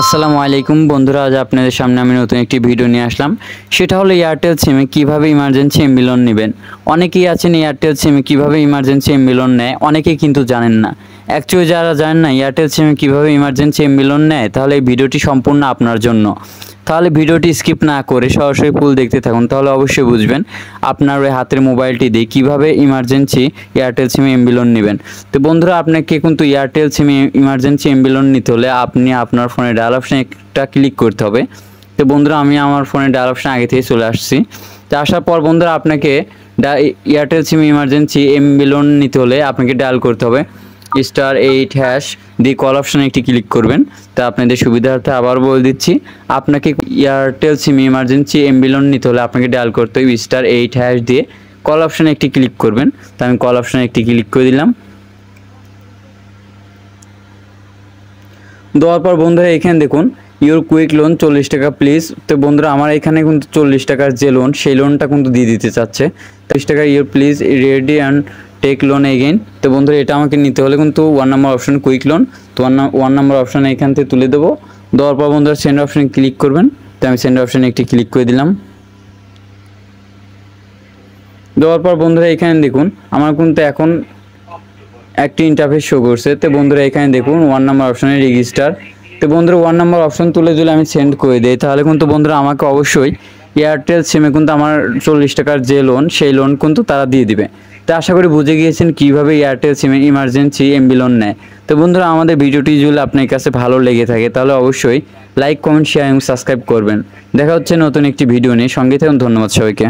আসসালামু আলাইকুম বন্ধুরা, আজ আপনাদের সামনে আমি নতুন একটি ভিডিও নিয়ে আসলাম। সেটা হলো এয়ারটেল সিমে কিভাবে ইমার্জেন্সি এমবি লোন নেবেন। অনেকেই আছেন এয়ারটেল সিমে কিভাবে ইমার্জেন্সি এমবি লোন নেয়, অনেকেই কিন্তু জানেন না। অ্যাকচুয়ালি যারা জানেন না এয়ারটেল সিমে কিভাবে ইমার্জেন্সি এমবি লোন নেয়, তাহলে এই ভিডিওটি সম্পূর্ণ আপনার জন্য। তাহলে ভিডিওটি স্কিপ না করে সরাসরি ফুল দেখতে থাকুন, তাহলে অবশ্যই বুঝবেন আপনার ওই হাতের মোবাইলটি দিয়ে কীভাবে ইমার্জেন্সি এয়ারটেল সিমে এমবি লোন নেবেন। তো বন্ধুরা, আপনাকে কিন্তু এয়ারটেল সিমে ইমার্জেন্সি এমবি লোন নিতে হলে আপনি আপনার ফোনে ডায়াল অপশানে একটা ক্লিক করতে হবে। তো বন্ধুরা, আমি আমার ফোনে ডায়াল অপশান আগে থেকে চলে আসছি। তো আসার পর বন্ধুরা, আপনাকে এয়ারটেল সিমে ইমার্জেন্সি এমবি লোন নিতে হলে আপনাকে ডায়াল করতে হবে *8# দিয়ে কল অপশানে একটি ক্লিক করবেন। তা আপনাদের সুবিধার্থে আবার বলে দিচ্ছি, আপনাকে এয়ারটেল সিমে ইমার্জেন্সি এমবি লোন নিতে হলে আপনাকে ডায়াল করতে হবে *8# দিয়ে কল অপশানে একটি ক্লিক করবেন। তা আমি কল অপশানে একটি ক্লিক করে দিলাম। দেওয়ার পর বন্ধুরা, এখানে দেখুন ইউর কুইক লোন 40 টাকা প্লিজ। তো বন্ধুরা, আমার এখানে কিন্তু 40 টাকার যে লোন, সেই লোনটা কিন্তু দিয়ে দিতে চাচ্ছে। 30 টাকা your please ready and take loan again. তো বন্ধুরা, এটা আমাকে নিতে হলে কিন্তু 1 নম্বর অপশন কুইক লোন। তো 1 নম্বর অপশানে এখান থেকে তুলে দেবো। দেওয়ার পর বন্ধুরা, সেন্ড অপশানে ক্লিক করবেন। তো আমি সেন্ড অপশানে একটি ক্লিক করে দিলাম। দেওয়ার পর বন্ধুরা, এখানে দেখুন আমার কিন্তু এখন একটি ইন্টারফেস শো করছে। তো বন্ধুরা, এখানে দেখুন 1 নম্বর অপশানে রেজিস্টার। তো বন্ধুরা, 1 নম্বর অপশান তুলে দিলে আমি সেন্ড করে দিই, তাহলে কিন্তু বন্ধুরা আমাকে অবশ্যই এয়ারটেল সিমে কিন্তু আমার 40 টাকার যে লোন, সেই লোন কিন্তু তারা দিয়ে দিবে। তো আশা করি বুঝে গিয়েছেন কীভাবে এয়ারটেল সিমে ইমার্জেন্সি এমবি লোন নেয়। তো বন্ধুরা, আমাদের ভিডিওটি যদি আপনার কাছে ভালো লেগে থাকে তাহলে অবশ্যই লাইক, কমেন্ট, শেয়ার এবং সাবস্ক্রাইব করবেন। দেখা হচ্ছে নতুন একটি ভিডিও নিয়ে। সঙ্গে থাকুন। ধন্যবাদ সবাইকে।